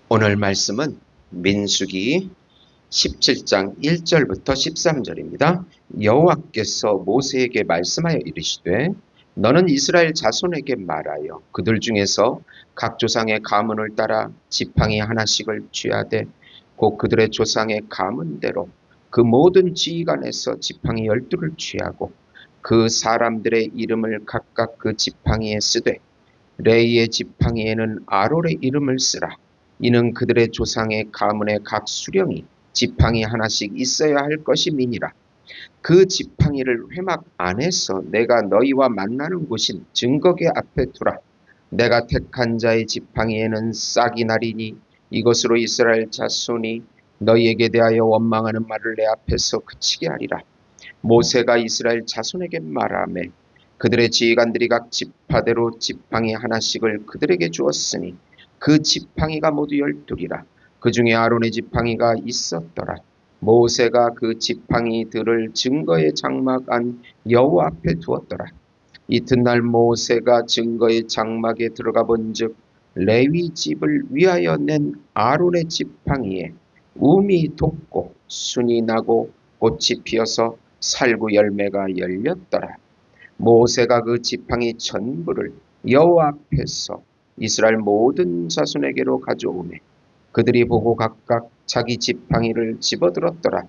오늘 말씀은 민수기 17장 1절부터 13절입니다. 여호와께서 모세에게 말씀하여 이르시되 너는 이스라엘 자손에게 말하여 그들 중에서 각 조상의 가문을 따라 지팡이 하나씩을 취하되 곧 그들의 조상의 가문대로 그 모든 지휘관에서 지팡이 12를 취하고 그 사람들의 이름을 각각 그 지팡이에 쓰되 레이의 지팡이에는 아론의 이름을 쓰라. 이는 그들의 조상의 가문의 각 수령이 지팡이 하나씩 있어야 할 것임이니라. 그 지팡이를 회막 안에서 내가 너희와 만나는 곳인 증거계 앞에 두라. 내가 택한 자의 지팡이에는 싹이 나리니 이것으로 이스라엘 자손이 너희에게 대하여 원망하는 말을 내 앞에서 그치게 하리라. 모세가 이스라엘 자손에게 말하며 그들의 지휘관들이 각 지파대로 지팡이 하나씩을 그들에게 주었으니 그 지팡이가 모두 12이라. 그 중에 아론의 지팡이가 있었더라. 모세가 그 지팡이들을 증거의 장막 안 여호와 앞에 두었더라. 이튿날 모세가 증거의 장막에 들어가 본즉 레위 집을 위하여 낸 아론의 지팡이에 움이 돋고 순이 나고 꽃이 피어서 살구 열매가 열렸더라. 모세가 그 지팡이 전부를 여호와 앞에서 이스라엘 모든 자손에게로 가져오매 그들이 보고 각각 자기 지팡이를 집어들었더라.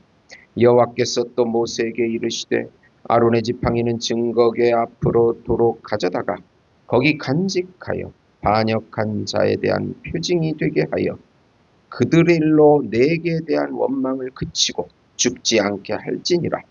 여호와께서 또 모세에게 이르시되 아론의 지팡이는 증거계 앞으로 도로 가져다가 거기 간직하여 반역한 자에 대한 표징이 되게 하여 그들의 일로 내게 대한 원망을 그치고 죽지 않게 할지니라.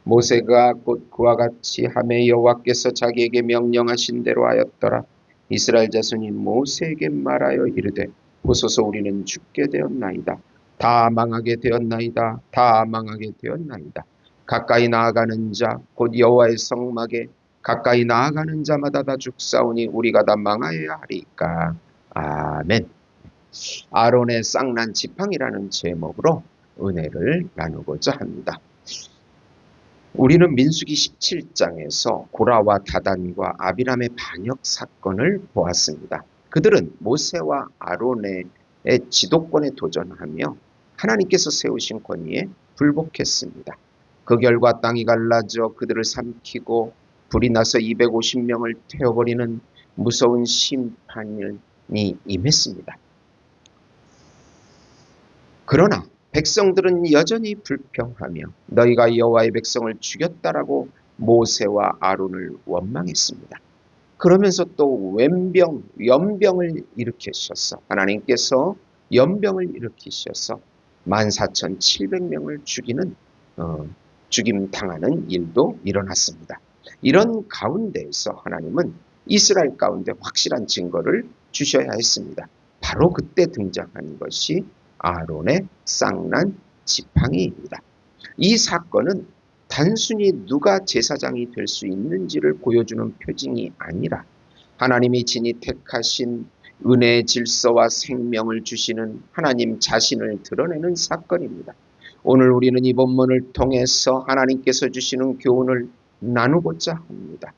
모세가 곧 그와 같이 하매 여호와께서 자기에게 명령하신 대로 하였더라. 이스라엘 자손이 모세에게 말하여 이르되 보소서 우리는 죽게 되었나이다. 다 망하게 되었나이다. 다 망하게 되었나이다. 가까이 나아가는 자 곧 여호와의 성막에 가까이 나아가는 자마다 다 죽사오니 우리가 다 망하여야 하리까. 아멘. 아론의 쌍난 지팡이라는 제목으로 은혜를 나누고자 합니다. 우리는 민수기 17장에서 고라와 다단과 아비람의 반역 사건을 보았습니다. 그들은 모세와 아론의 지도권에 도전하며 하나님께서 세우신 권위에 불복했습니다. 그 결과 땅이 갈라져 그들을 삼키고 불이 나서 250명을 태워버리는 무서운 심판이 임했습니다. 그러나 백성들은 여전히 불평하며 너희가 여호와의 백성을 죽였다라고 모세와 아론을 원망했습니다. 그러면서 또 연병을 일으키셔서 하나님께서 연병을 일으키셔서 14,700명을 죽이는 죽임 당하는 일도 일어났습니다. 이런 가운데에서 하나님은 이스라엘 가운데 확실한 증거를 주셔야 했습니다. 바로 그때 등장한 것이 아론의 쌍난 지팡이입니다. 이 사건은 단순히 누가 제사장이 될 수 있는지를 보여주는 표징이 아니라 하나님이 친히 택하신 은혜의 질서와 생명을 주시는 하나님 자신을 드러내는 사건입니다. 오늘 우리는 이 본문을 통해서 하나님께서 주시는 교훈을 나누고자 합니다.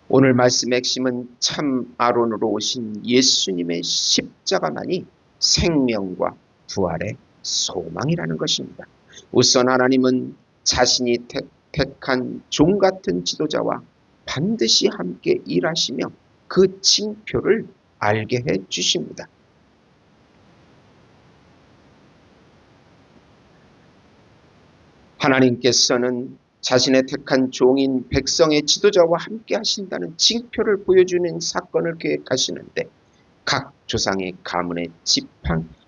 오늘 말씀의 핵심은 참 아론으로 오신 예수님의 십자가만이 생명과 부활의 소망이라는 것입니다. 우선 하나님은 자신이 택한 종 같은 지도자와 반드시 함께 일하시며 그 징표를 알게 해 주십니다. 하나님께서는 자신의 택한 종인 백성의 지도자와 함께 하신다는 징표를 보여주는 사건을 계획하시는데 각 조상의 가문의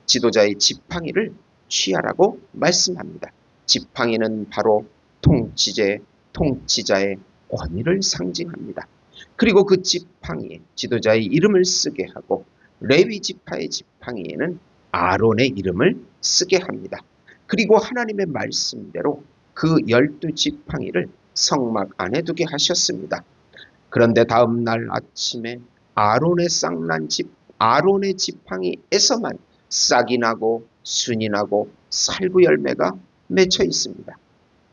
지도자의 지팡이를 취하라고 말씀합니다. 지팡이는 바로 통치자의 권위를 상징합니다. 그리고 그 지팡이에 지도자의 이름을 쓰게 하고 레위 지파의 지팡이에는 아론의 이름을 쓰게 합니다. 그리고 하나님의 말씀대로 그 12지팡이를 성막 안에 두게 하셨습니다. 그런데 다음 날 아침에 아론의 지팡이에서만 싹이 나고 순이 나고 살구 열매가 맺혀 있습니다.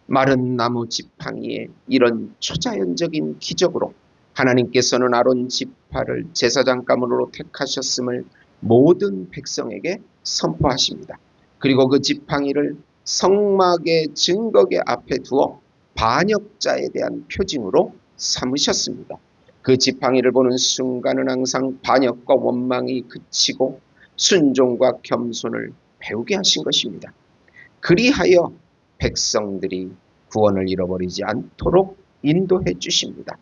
마른 나무 지팡이에 이런 초자연적인 기적으로 하나님께서는 아론 지파를 제사장 가문으로 택하셨음을 모든 백성에게 선포하십니다. 그리고 그 지팡이를 성막의 증거계 앞에 두어 반역자에 대한 표징으로 삼으셨습니다. 그 지팡이를 보는 순간은 항상 반역과 원망이 그치고 순종과 겸손을 배우게 하신 것입니다. 그리하여 백성들이 구원을 잃어버리지 않도록 인도해 주십니다.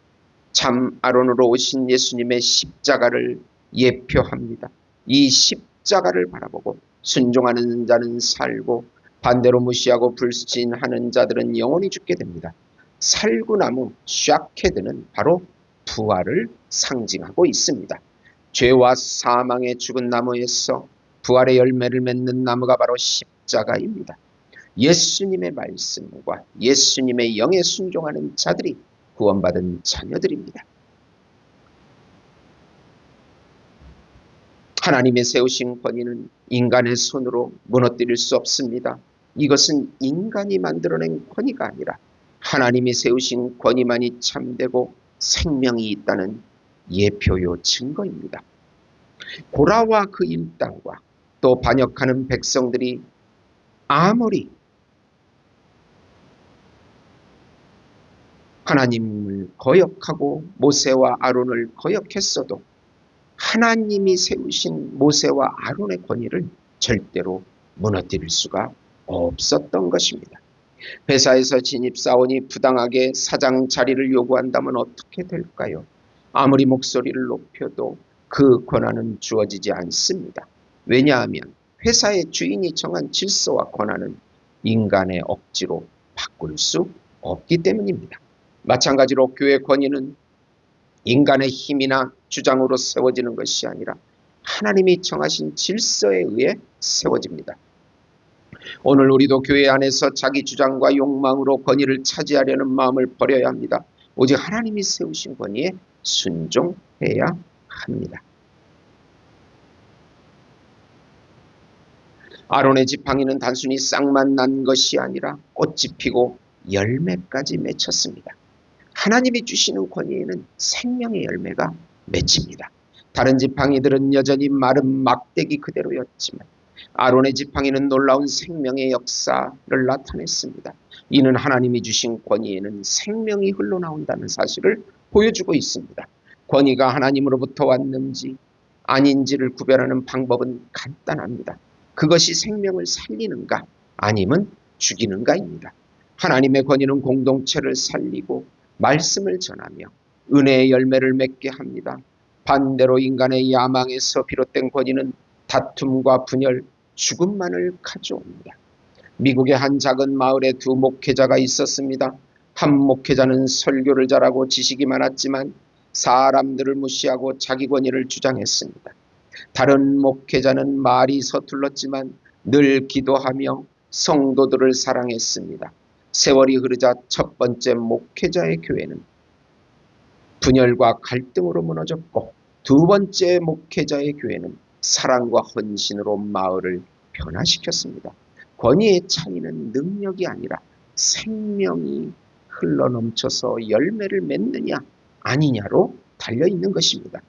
참 아론으로 오신 예수님의 십자가를 예표합니다. 이 십자가를 바라보고 순종하는 자는 살고 반대로 무시하고 불신하는 자들은 영원히 죽게 됩니다. 살구나무 샤케드는 바로 부활을 상징하고 있습니다. 죄와 사망의 죽은 나무에서 부활의 열매를 맺는 나무가 바로 십자가입니다. 예수님의 말씀과 예수님의 영에 순종하는 자들이 구원받은 자녀들입니다. 하나님의 세우신 권위는 인간의 손으로 무너뜨릴 수 없습니다. 이것은 인간이 만들어낸 권위가 아니라 하나님이 세우신 권위만이 참되고 생명이 있다는 예표요 증거입니다. 고라와 그 일당과 또 반역하는 백성들이 아무리 하나님을 거역하고 모세와 아론을 거역했어도 하나님이 세우신 모세와 아론의 권위를 절대로 무너뜨릴 수가 없었던 것입니다. 회사에서 신입사원이 부당하게 사장 자리를 요구한다면 어떻게 될까요? 아무리 목소리를 높여도 그 권한은 주어지지 않습니다. 왜냐하면 회사의 주인이 정한 질서와 권한은 인간의 억지로 바꿀 수 없기 때문입니다. 마찬가지로 교회 권위는 인간의 힘이나 주장으로 세워지는 것이 아니라 하나님이 정하신 질서에 의해 세워집니다. 오늘 우리도 교회 안에서 자기 주장과 욕망으로 권위를 차지하려는 마음을 버려야 합니다. 오직 하나님이 세우신 권위에 순종해야 합니다. 아론의 지팡이는 단순히 싹만 난 것이 아니라 꽃이 피고 열매까지 맺혔습니다. 하나님이 주시는 권위에는 생명의 열매가 맺힙니다. 다른 지팡이들은 여전히 마른 막대기 그대로였지만 아론의 지팡이는 놀라운 생명의 역사를 나타냈습니다. 이는 하나님이 주신 권위에는 생명이 흘러나온다는 사실을 보여주고 있습니다. 권위가 하나님으로부터 왔는지 아닌지를 구별하는 방법은 간단합니다. 그것이 생명을 살리는가 아니면 죽이는가입니다. 하나님의 권위는 공동체를 살리고 말씀을 전하며 은혜의 열매를 맺게 합니다. 반대로 인간의 야망에서 비롯된 권위는 다툼과 분열, 죽음만을 가져옵니다. 미국의 한 작은 마을에 두 목회자가 있었습니다. 한 목회자는 설교를 잘하고 지식이 많았지만 사람들을 무시하고 자기 권위를 주장했습니다. 다른 목회자는 말이 서툴렀지만 늘 기도하며 성도들을 사랑했습니다. 세월이 흐르자 첫 번째 목회자의 교회는 분열과 갈등으로 무너졌고 두 번째 목회자의 교회는 사랑과 헌신으로 마을을 변화시켰습니다. 권위의 차이는 능력이 아니라 생명이 흘러넘쳐서 열매를 맺느냐 아니냐로 달려있는 것입니다.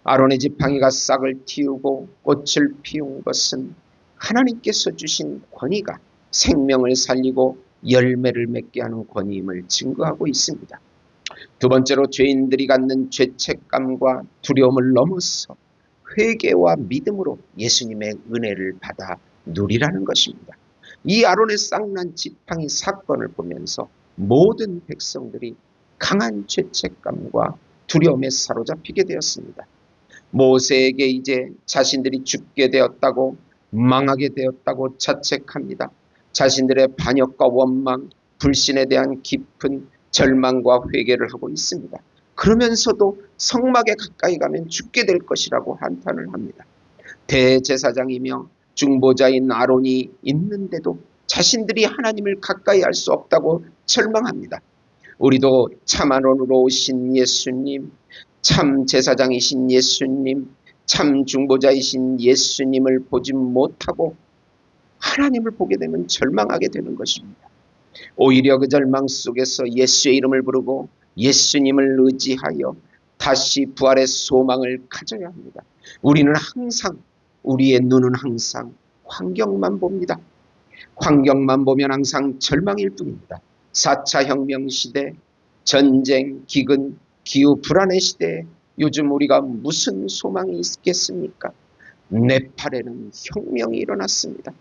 아론의 지팡이가 싹을 틔우고 꽃을 피운 것은 하나님께서 주신 권위가 생명을 살리고 열매를 맺게 하는 권위임을 증거하고 있습니다. 두 번째로 죄인들이 갖는 죄책감과 두려움을 넘어서 회개와 믿음으로 예수님의 은혜를 받아 누리라는 것입니다. 이 아론의 싹난 지팡이 사건을 보면서 모든 백성들이 강한 죄책감과 두려움에 사로잡히게 되었습니다. 모세에게 이제 자신들이 죽게 되었다고 망하게 되었다고 자책합니다. 자신들의 반역과 원망, 불신에 대한 깊은 절망과 회개를 하고 있습니다. 그러면서도 성막에 가까이 가면 죽게 될 것이라고 한탄을 합니다. 대제사장이며 중보자인 아론이 있는데도 자신들이 하나님을 가까이 할 수 없다고 절망합니다. 우리도 참 아론으로 오신 예수님, 참 제사장이신 예수님, 참 중보자이신 예수님을 보지 못하고 하나님을 보게 되면 절망하게 되는 것입니다. 오히려 그 절망 속에서 예수의 이름을 부르고 예수님을 의지하여 다시 부활의 소망을 가져야 합니다. 우리는 항상 우리의 눈은 항상 환경만 봅니다. 환경만 보면 항상 절망일 뿐입니다. 4차 혁명 시대, 전쟁, 기근, 기후 불안의 시대에 요즘 우리가 무슨 소망이 있겠습니까? 네팔에는 혁명이 일어났습니다.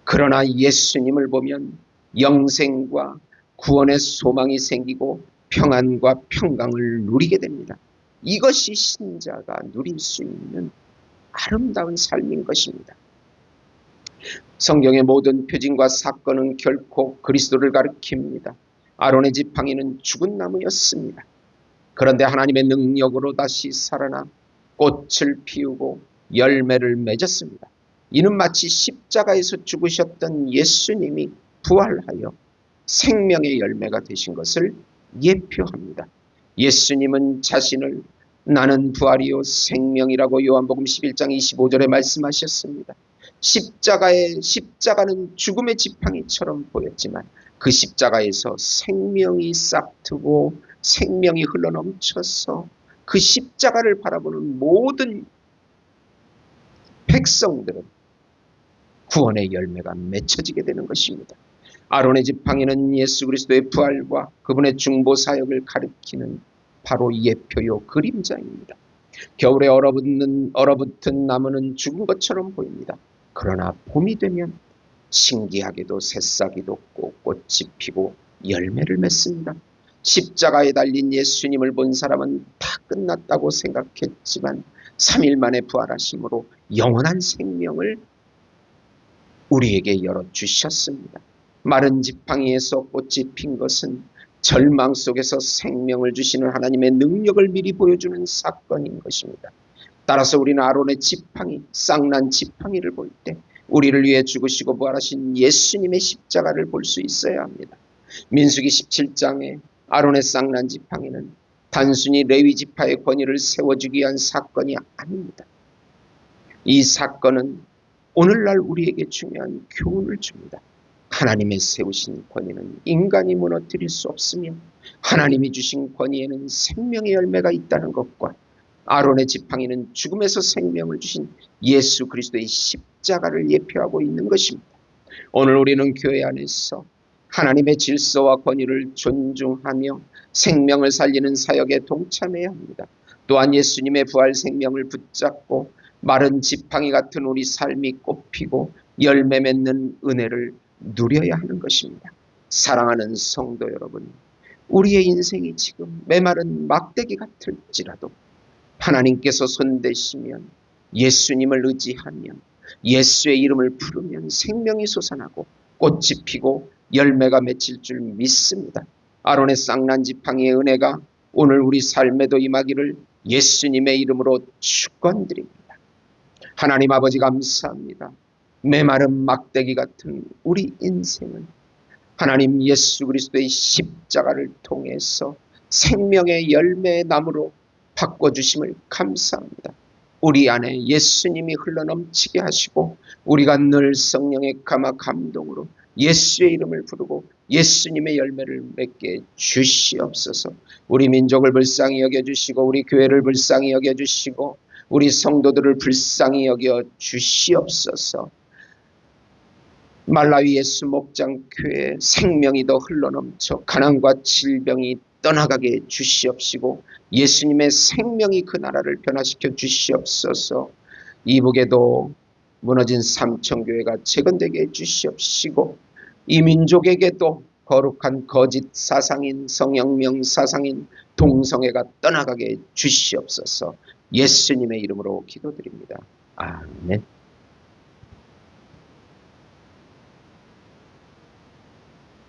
그러나 예수님을 보면 영생과 구원의 소망이 생기고 평안과 평강을 누리게 됩니다. 이것이 신자가 누릴 수 있는 아름다운 삶인 것입니다. 성경의 모든 표징과 사건은 결코 그리스도를 가리킵니다. 아론의 지팡이는 죽은 나무였습니다. 그런데 하나님의 능력으로 다시 살아나 꽃을 피우고 열매를 맺었습니다. 이는 마치 십자가에서 죽으셨던 예수님이 부활하여 생명의 열매가 되신 것을 예표합니다. 예수님은 자신을 나는 부활이요 생명이라고 요한복음 11장 25절에 말씀하셨습니다. 십자가는 죽음의 지팡이처럼 보였지만 그 십자가에서 생명이 싹트고 생명이 흘러넘쳐서 그 십자가를 바라보는 모든 백성들은 구원의 열매가 맺혀지게 되는 것입니다. 아론의 지팡이는 예수 그리스도의 부활과 그분의 중보 사역을 가리키는 바로 예표요 그림자입니다. 겨울에 얼어붙은 나무는 죽은 것처럼 보입니다. 그러나 봄이 되면 신기하게도 새싹이 돋고 꽃이 피고 열매를 맺습니다. 십자가에 달린 예수님을 본 사람은 다 끝났다고 생각했지만 3일 만에 부활하심으로 영원한 생명을 우리에게 열어주셨습니다. 마른 지팡이에서 꽃이 핀 것은 절망 속에서 생명을 주시는 하나님의 능력을 미리 보여주는 사건인 것입니다. 따라서 우리는 아론의 지팡이, 쌍난 지팡이를 볼 때 우리를 위해 죽으시고 부활하신 예수님의 십자가를 볼 수 있어야 합니다. 민수기 17장에 아론의 쌍난 지팡이는 단순히 레위 지파의 권위를 세워주기 위한 사건이 아닙니다. 이 사건은 오늘날 우리에게 중요한 교훈을 줍니다. 하나님의 세우신 권위는 인간이 무너뜨릴 수 없으며 하나님이 주신 권위에는 생명의 열매가 있다는 것과 아론의 지팡이는 죽음에서 생명을 주신 예수 그리스도의 십자가를 예표하고 있는 것입니다. 오늘 우리는 교회 안에서 하나님의 질서와 권위를 존중하며 생명을 살리는 사역에 동참해야 합니다. 또한 예수님의 부활 생명을 붙잡고 마른 지팡이 같은 우리 삶이 꽃피고 열매 맺는 은혜를 누려야 하는 것입니다. 사랑하는 성도 여러분, 우리의 인생이 지금 메마른 막대기 같을지라도 하나님께서 손대시면 예수님을 의지하면 예수의 이름을 부르면 생명이 솟아나고 꽃이 피고 열매가 맺힐 줄 믿습니다. 아론의 쌍난 지팡이의 은혜가 오늘 우리 삶에도 임하기를 예수님의 이름으로 축원드립니다. 하나님 아버지 감사합니다. 메마른 막대기 같은 우리 인생은 하나님 예수 그리스도의 십자가를 통해서 생명의 열매의 나무로 바꿔주심을 감사합니다. 우리 안에 예수님이 흘러넘치게 하시고 우리가 늘 성령의 감동으로 예수의 이름을 부르고 예수님의 열매를 맺게 주시옵소서. 우리 민족을 불쌍히 여겨주시고 우리 교회를 불쌍히 여겨주시고 우리 성도들을 불쌍히 여겨 주시옵소서. 말라위 예수 목장교회 생명이 더 흘러넘쳐 가난과 질병이 떠나가게 주시옵시고 예수님의 생명이 그 나라를 변화시켜 주시옵소서. 이북에도 무너진 삼천교회가 재건되게 해 주시옵시고 이 민족에게도 거룩한 거짓 사상인 성혁명 사상인 동성애가 떠나가게 해 주시옵소서. 예수님의 이름으로 기도드립니다. 아멘.